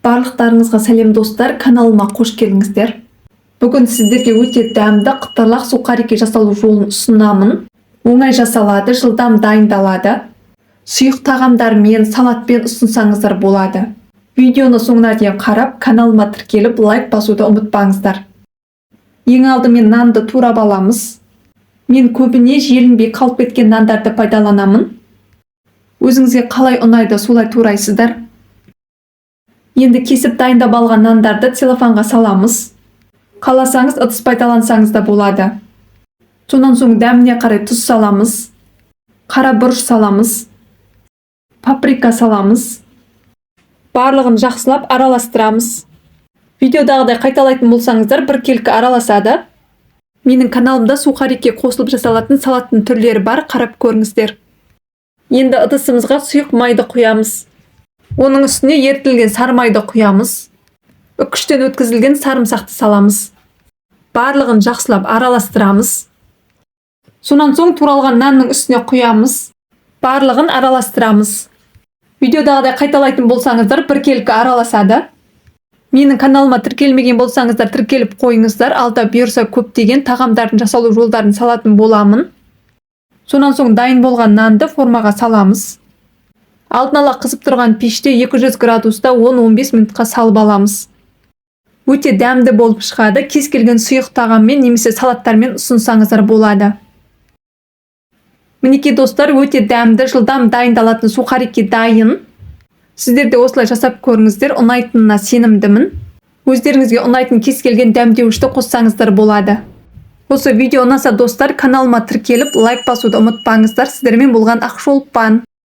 Барлықтарыңызға сәлем достар, каналыма қош келдіңіздер. Бүгін сіздерге өте дәмді қытырлақ сухарики жасалу жолын ұсынамын. Оңай жасалады, жылдам дайындалады. Сұйық тағамдармен, салатпен ұсынсаңыздар болады. Видеоны соңына дейін қарап, каналыма тіркеліп, лайк басуды ұмытпаңыздар. Ең алдымен нанды турап аламыз. Мен көбіне желінбей қалып кеткен нандарды пайдаланамын. Өзіңізге қалай ұнайды, солай турайсыздар. Енді кесіп дайындап алған нандарды целлофанға саламыз. Қаласаңыз ыдыс пайдалансаңыз да болады. Сонан соң дәміне қарай тұз саламыз. Қара бұрыш саламыз. Паприка саламыз. Барлығын жақсылап араластырамыз. Видеодағыдай қайталайтын болсаңыздар біркелкі араласады. Менің каналымда сухарики қосылып жасалатын салаттың түрлері бар, қарап көріңіздер. Енді ыдысымызға сұйық майды құямыз. Оның үстіне ерітілген сары майды құямыз. Үкіштен өткізілген сарымсақты саламыз. Барлығын жақсылап араластырамыз. Сонан соң туралған нанның үстіне құямыз. Барлығын араластырамыз. Видеодағыдай қайталайтын болсаңыздар біркелкі араласады. Менің каналыма тіркелмеген болсаңыздар тіркеліп қойыңыздар. Алда бұйырса көптеген тағамдардың жасалу жолдарын салатын боламын. Сонан соң дайын болған нанды формаға саламыз. Алдын ала қызып тұрған пеште 200 градуста 10-15 минутқа салып аламыз. Өте дәмді болып шығады. Кез келген сұйық тағаммен немесе салаттармен ұсынсаңыздар болады. Мінекей достар, өте дәмді, жылдам дайындалатын сухарики дайын. Сіздер де осылай жасап көріңіздер, ұнайтынына сенімдімін. Өздеріңізге ұнайтын кез келген дәмдеуішті қоссаңыздар болады. Осы видео ұнаса достар, каналыма тіркеліп, лайк басуды ұмытпаңыздар. Сіздермен болған Ақшолпан.